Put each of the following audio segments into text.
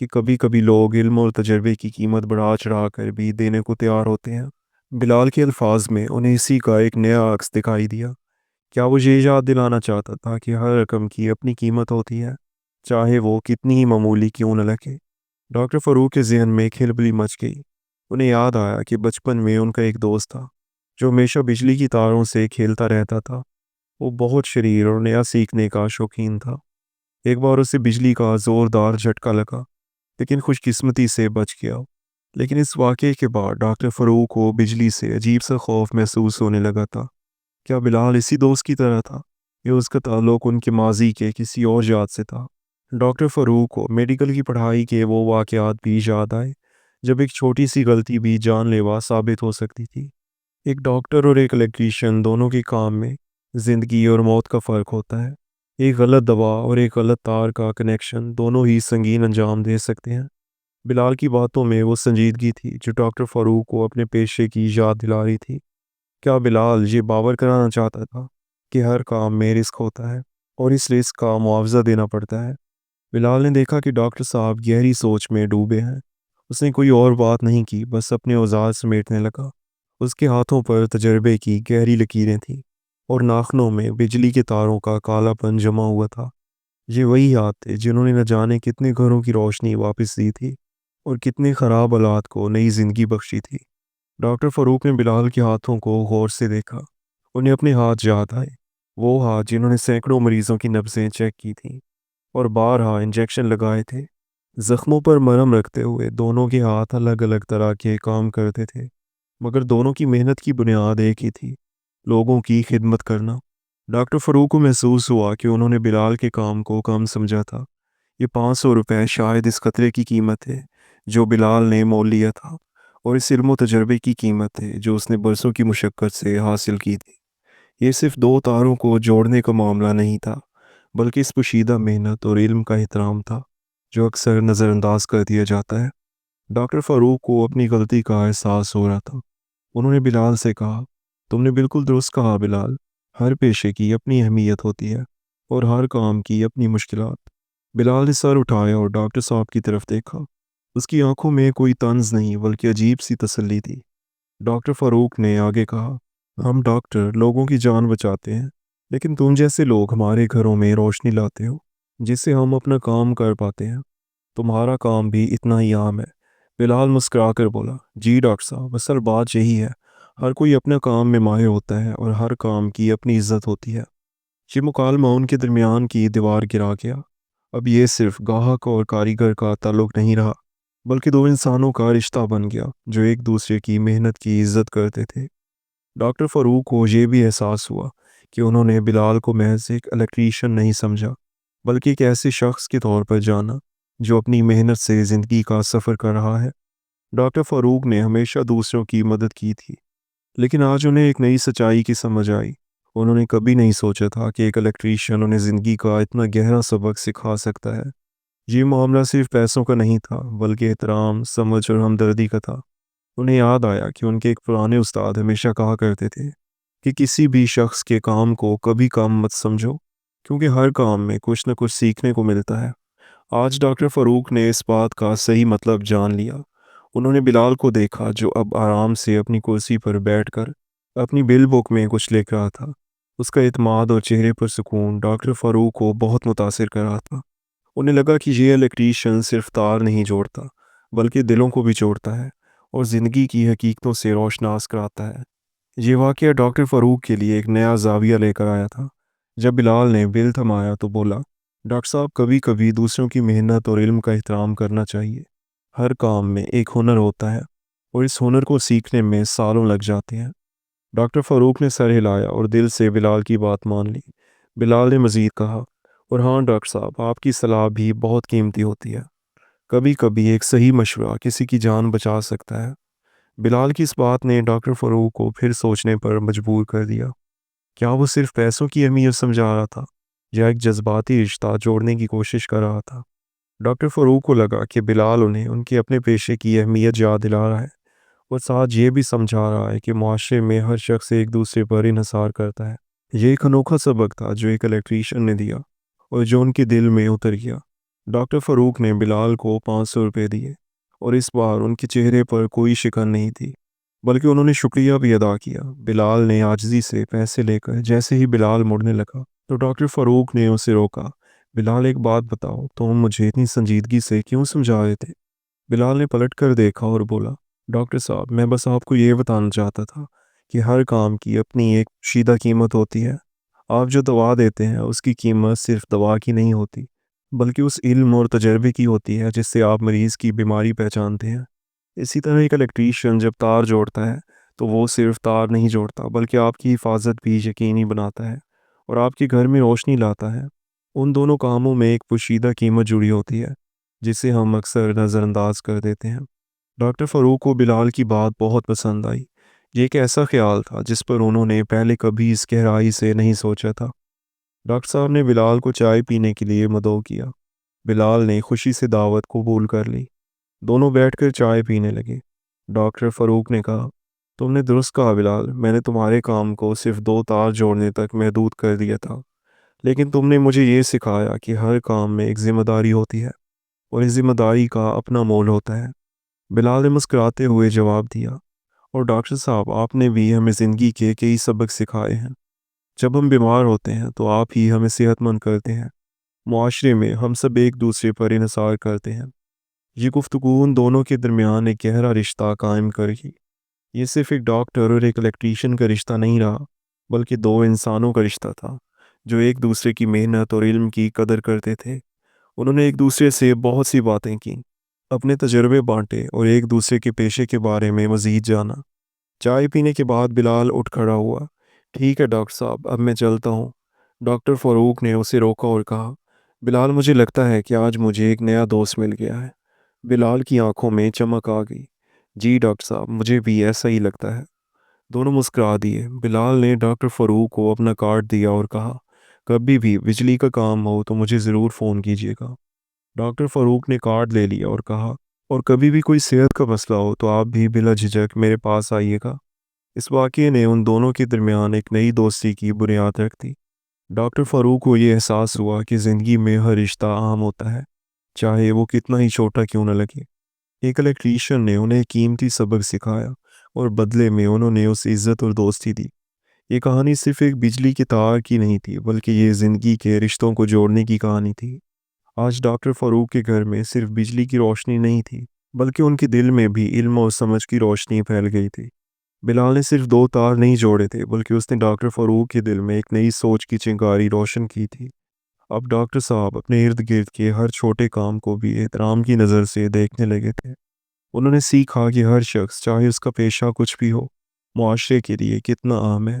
کہ کبھی کبھی لوگ علم اور تجربے کی قیمت بڑھا چڑھا کر بھی دینے کو تیار ہوتے ہیں۔ بلال کے الفاظ میں انہیں اسی کا ایک نیا عکس دکھائی دیا۔ کیا وہ یہ یاد دلانا چاہتا تھا کہ ہر رقم کی اپنی قیمت ہوتی ہے، چاہے وہ کتنی ہی معمولی کیوں نہ لگے؟ ڈاکٹر فاروق کے ذہن میں کھلبلی مچ گئی۔ انہیں یاد آیا کہ بچپن میں ان کا ایک دوست تھا جو ہمیشہ بجلی کی تاروں سے کھیلتا رہتا تھا۔ وہ بہت شریر اور نیا سیکھنے کا شوقین تھا۔ ایک بار اسے بجلی کا زوردار جھٹکا لگا، لیکن خوش قسمتی سے بچ گیا۔ لیکن اس واقعے کے بعد ڈاکٹر فاروق کو بجلی سے عجیب سا خوف محسوس ہونے لگا تھا۔ کیا بلال اسی دوست کی طرح تھا یا اس کا تعلق ان کے ماضی کے کسی اور یاد سے تھا؟ ڈاکٹر فاروق کو میڈیکل کی پڑھائی کے وہ واقعات بھی یاد آئے جب ایک چھوٹی سی غلطی بھی جان لیوا ثابت ہو سکتی تھی۔ ایک ڈاکٹر اور ایک الیکٹریشین دونوں کے کام میں زندگی اور موت کا فرق ہوتا ہے۔ ایک غلط دوا اور ایک غلط تار کا کنیکشن دونوں ہی سنگین انجام دے سکتے ہیں۔ بلال کی باتوں میں وہ سنجیدگی تھی جو ڈاکٹر فاروق کو اپنے پیشے کی یاد دلا رہی تھی۔ کیا بلال یہ باور کرانا چاہتا تھا کہ ہر کام میں رسک ہوتا ہے اور اس رسک کا معاوضہ دینا پڑتا ہے؟ بلال نے دیکھا کہ ڈاکٹر صاحب گہری سوچ میں ڈوبے ہیں۔ اس نے کوئی اور بات نہیں کی، بس اپنے اوزار سمیٹنے لگا۔ اس کے ہاتھوں پر تجربے کی گہری لکیریں تھیں اور ناخنوں میں بجلی کے تاروں کا کالا پن جمع ہوا تھا۔ یہ وہی ہاتھ تھے جنہوں نے نہ جانے کتنے گھروں کی روشنی واپس دی تھی اور کتنے خراب حالات کو نئی زندگی بخشی تھی۔ ڈاکٹر فاروق نے بلال کے ہاتھوں کو غور سے دیکھا۔ انہیں اپنے ہاتھ یاد آئے، وہ ہاتھ جنہوں نے سینکڑوں مریضوں کی نبضیں چیک کی تھیں اور بارہا انجیکشن لگائے تھے۔ زخموں پر مرہم رکھتے ہوئے دونوں کے ہاتھ الگ الگ طرح کے کام کرتے تھے، مگر دونوں کی محنت کی بنیاد ایک ہی تھی: لوگوں کی خدمت کرنا۔ ڈاکٹر فاروق کو محسوس ہوا کہ انہوں نے بلال کے کام کو کم سمجھا تھا۔ یہ 500 روپے شاید اس خطرے کی قیمت ہے جو بلال نے مول لیا تھا، اور اس علم و تجربے کی قیمت ہے جو اس نے برسوں کی مشقت سے حاصل کی تھی۔ یہ صرف دو تاروں کو جوڑنے کا معاملہ نہیں تھا، بلکہ اس پوشیدہ محنت اور علم کا احترام تھا جو اکثر نظر انداز کر دیا جاتا ہے۔ ڈاکٹر فاروق کو اپنی غلطی کا احساس ہو رہا تھا۔ انہوں نے بلال سے کہا، تم نے بالکل درست کہا بلال، ہر پیشے کی اپنی اہمیت ہوتی ہے اور ہر کام کی اپنی مشکلات۔ بلال نے سر اٹھایا اور ڈاکٹر صاحب کی طرف دیکھا۔ اس کی آنکھوں میں کوئی طنز نہیں بلکہ عجیب سی تسلی تھی۔ ڈاکٹر فاروق نے آگے کہا، ہم ڈاکٹر لوگوں کی جان بچاتے ہیں، لیکن تم جیسے لوگ ہمارے گھروں میں روشنی لاتے ہو جس سے ہم اپنا کام کر پاتے ہیں۔ تمہارا کام بھی اتنا ہی اہم ہے۔ بلال مسکرا کر بولا، جی ڈاکٹر صاحب، اصل بات یہی ہے، ہر کوئی اپنا کام میں ماہر ہوتا ہے اور ہر کام کی اپنی عزت ہوتی ہے۔ یہ مکالمہ ان کے درمیان کی دیوار گرا گیا۔ اب یہ صرف گاہک اور کاریگر کا تعلق نہیں رہا، بلکہ دو انسانوں کا رشتہ بن گیا جو ایک دوسرے کی محنت کی عزت کرتے تھے۔ ڈاکٹر فاروق کو یہ بھی احساس ہوا کہ انہوں نے بلال کو محض ایک الیکٹریشین نہیں سمجھا، بلکہ ایک ایسے شخص کے طور پر جانا جو اپنی محنت سے زندگی کا سفر کر رہا ہے۔ ڈاکٹر فاروق نے ہمیشہ دوسروں کی مدد کی تھی، لیکن آج انہیں ایک نئی سچائی کی سمجھ آئی۔ انہوں نے کبھی نہیں سوچا تھا کہ ایک الیکٹریشین انہیں زندگی کا اتنا گہرا سبق سکھا سکتا ہے۔ یہ معاملہ صرف پیسوں کا نہیں تھا، بلکہ احترام، سمجھ اور ہمدردی کا تھا۔ انہیں یاد آیا کہ ان کے ایک پرانے استاد ہمیشہ کہا کرتے تھے کہ کسی بھی شخص کے کام کو کبھی کم مت سمجھو، کیونکہ ہر کام میں کچھ نہ کچھ سیکھنے کو ملتا ہے۔ آج ڈاکٹر فاروق نے اس بات کا صحیح مطلب جان لیا۔ انہوں نے بلال کو دیکھا جو اب آرام سے اپنی کرسی پر بیٹھ کر اپنی بل بک میں کچھ لکھ رہا تھا۔ اس کا اعتماد اور چہرے پر سکون ڈاکٹر فاروق کو بہت متاثر کر رہا تھا۔ انہیں لگا کہ یہ الیکٹریشین صرف تار نہیں جوڑتا، بلکہ دلوں کو بھی جوڑتا ہے اور زندگی کی حقیقتوں سے روشناس کراتا ہے۔ یہ واقعہ ڈاکٹر فاروق کے لیے ایک نیا زاویہ لے کر آیا تھا۔ جب بلال نے بل تھمایا تو بولا، ڈاکٹر صاحب، کبھی کبھی دوسروں کی محنت اور علم کا احترام کرنا چاہیے۔ ہر کام میں ایک ہنر ہوتا ہے اور اس ہنر کو سیکھنے میں سالوں لگ جاتے ہیں۔ ڈاکٹر فاروق نے سر ہلایا اور دل سے بلال کی بات مان لی۔ بلال نے مزید کہا، اور ہاں ڈاکٹر صاحب، آپ کی صلاح بھی بہت قیمتی ہوتی ہے۔ کبھی کبھی ایک صحیح مشورہ کسی کی جان بچا سکتا ہے۔ بلال کی اس بات نے ڈاکٹر فاروق کو پھر سوچنے پر مجبور کر دیا۔ کیا وہ صرف پیسوں کی اہمیت سمجھا رہا تھا یا ایک جذباتی رشتہ جوڑنے کی کوشش کر رہا تھا؟ ڈاکٹر فاروق کو لگا کہ بلال انہیں ان کے اپنے پیشے کی اہمیت یاد دلا رہا ہے اور ساتھ یہ بھی سمجھا رہا ہے کہ معاشرے میں ہر شخص ایک دوسرے پر انحصار کرتا ہے۔ یہ ایک انوکھا سبق تھا جو ایک الیکٹریشین نے دیا اور جو ان کے دل میں اتر گیا۔ ڈاکٹر فاروق نے بلال کو 500 روپے دیے اور اس بار ان کے چہرے پر کوئی شکن نہیں تھی، بلکہ انہوں نے شکریہ بھی ادا کیا۔ بلال نے عاجزی سے پیسے لے کر جیسے ہی بلال مڑنے لگا تو ڈاکٹر فاروق نے اسے روکا۔ بلال ایک بات بتاؤ، تم مجھے اتنی سنجیدگی سے کیوں سمجھا رہے تھے؟ بلال نے پلٹ کر دیکھا اور بولا، ڈاکٹر صاحب میں بس آپ کو یہ بتانا چاہتا تھا کہ ہر کام کی اپنی ایک شیدہ قیمت ہوتی ہے۔ آپ جو دوا دیتے ہیں اس کی قیمت صرف دوا کی نہیں ہوتی، بلکہ اس علم اور تجربے کی ہوتی ہے جس سے آپ مریض کی بیماری پہچانتے ہیں۔ اسی طرح ایک الیکٹریشین جب تار جوڑتا ہے تو وہ صرف تار نہیں جوڑتا بلکہ آپ کی حفاظت بھی یقینی بناتا ہے اور آپ کے گھر میں روشنی لاتا ہے۔ ان دونوں کاموں میں ایک پوشیدہ قیمت جڑی ہوتی ہے جسے ہم اکثر نظر انداز کر دیتے ہیں۔ ڈاکٹر فاروق کو بلال کی بات بہت پسند آئی۔ یہ ایک ایسا خیال تھا جس پر انہوں نے پہلے کبھی اس گہرائی سے نہیں سوچا تھا۔ ڈاکٹر صاحب نے بلال کو چائے پینے کے لیے مدعو کیا۔ بلال نے خوشی سے دعوت قبول کر لی۔ دونوں بیٹھ کر چائے پینے لگے۔ ڈاکٹر فاروق نے کہا، تم نے درست کہا بلال، میں نے تمہارے کام کو صرف 2 تار جوڑنے تک محدود کر دیا تھا، لیکن تم نے مجھے یہ سکھایا کہ ہر کام میں ایک ذمہ داری ہوتی ہے اور اس ذمہ داری کا اپنا مول ہوتا ہے۔ بلال نے مسکراتے ہوئے جواب دیا، اور ڈاکٹر صاحب آپ نے بھی ہمیں زندگی کے کئی سبق سکھائے ہیں۔ جب ہم بیمار ہوتے ہیں تو آپ ہی ہمیں صحت مند کرتے ہیں۔ معاشرے میں ہم سب ایک دوسرے پر انحصار کرتے ہیں۔ یہ گفتگو ان دونوں کے درمیان ایک گہرا رشتہ قائم کر گئی۔ یہ صرف ایک ڈاکٹر اور ایک الیکٹریشین کا رشتہ نہیں رہا، بلکہ 2 انسانوں کا رشتہ تھا جو ایک دوسرے کی محنت اور علم کی قدر کرتے تھے۔ انہوں نے ایک دوسرے سے بہت سی باتیں کیں، اپنے تجربے بانٹے اور ایک دوسرے کے پیشے کے بارے میں مزید جانا۔ چائے پینے کے بعد بلال اٹھ کھڑا ہوا۔ ٹھیک ہے ڈاکٹر صاحب، اب میں چلتا ہوں۔ ڈاکٹر فاروق نے اسے روکا اور کہا، بلال مجھے لگتا ہے کہ آج مجھے ایک نیا دوست مل گیا ہے۔ بلال کی آنکھوں میں چمک آ گئی۔ جی ڈاکٹر صاحب، مجھے بھی ایسا ہی لگتا ہے۔ دونوں مسکرا دیے۔ بلال نے ڈاکٹر فاروق کو اپنا کارڈ دیا اور کہا، کبھی بھی بجلی کا کام ہو تو مجھے ضرور فون کیجیے گا۔ ڈاکٹر فاروق نے کارڈ لے لیا اور کہا، اور کبھی بھی کوئی صحت کا مسئلہ ہو تو آپ بھی بلا جھجک میرے پاس آئیے گا۔ اس واقعے نے ان دونوں کے درمیان ایک نئی دوستی کی بنیاد رکھ دی۔ ڈاکٹر فاروق کو یہ احساس ہوا کہ زندگی میں ہر رشتہ اہم ہوتا ہے، چاہے وہ کتنا ہی چھوٹا کیوں نہ لگے۔ ایک الیکٹریشین نے انہیں قیمتی سبق سکھایا اور بدلے میں انہوں نے اسے عزت اور دوستی دی۔ یہ کہانی صرف ایک بجلی کے تار کی نہیں تھی، بلکہ یہ زندگی کے رشتوں کو جوڑنے کی کہانی تھی۔ آج ڈاکٹر فاروق کے گھر میں صرف بجلی کی روشنی نہیں تھی، بلکہ ان کے دل میں بھی علم اور سمجھ کی روشنی پھیل گئی تھی۔ بلال نے صرف 2 تار نہیں جوڑے تھے، بلکہ اس نے ڈاکٹر فاروق کے دل میں ایک نئی سوچ کی چنگاری روشن کی تھی۔ اب ڈاکٹر صاحب اپنے ارد گرد کے ہر چھوٹے کام کو بھی احترام کی نظر سے دیکھنے لگے تھے۔ انہوں نے سیکھا کہ ہر شخص، چاہے اس کا پیشہ کچھ بھی ہو، معاشرے کے لیے کتنا اہم ہے۔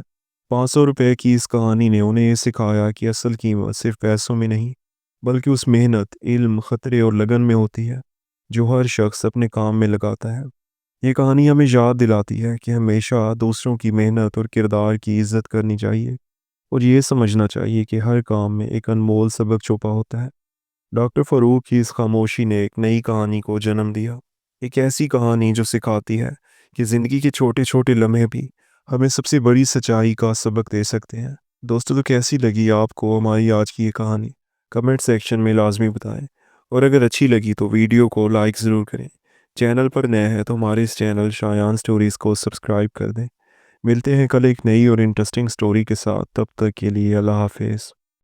500 روپے کی اس کہانی نے انہیں یہ سکھایا کہ اصل قیمت صرف پیسوں میں نہیں، بلکہ اس محنت، علم، خطرے اور لگن میں ہوتی ہے جو ہر شخص اپنے کام میں لگاتا ہے۔ یہ کہانی ہمیں یاد دلاتی ہے کہ ہمیشہ دوسروں کی محنت اور کردار کی عزت کرنی چاہیے، اور یہ سمجھنا چاہیے کہ ہر کام میں ایک انمول سبق چھپا ہوتا ہے۔ ڈاکٹر فاروق کی اس خاموشی نے ایک نئی کہانی کو جنم دیا، ایک ایسی کہانی جو سکھاتی ہے کہ زندگی کے چھوٹے چھوٹے لمحے بھی ہمیں سب سے بڑی سچائی کا سبق دے سکتے ہیں۔ دوستو، تو کیسی لگی آپ کو ہماری آج کی یہ کہانی؟ کمنٹ سیکشن میں لازمی بتائیں، اور اگر اچھی لگی تو ویڈیو کو لائک ضرور کریں۔ چینل پر نئے ہیں تو ہمارے اس چینل شایان سٹوریز کو سبسکرائب کر دیں۔ ملتے ہیں کل ایک نئی اور انٹرسٹنگ سٹوری کے ساتھ، تب تک کے لیے اللہ حافظ۔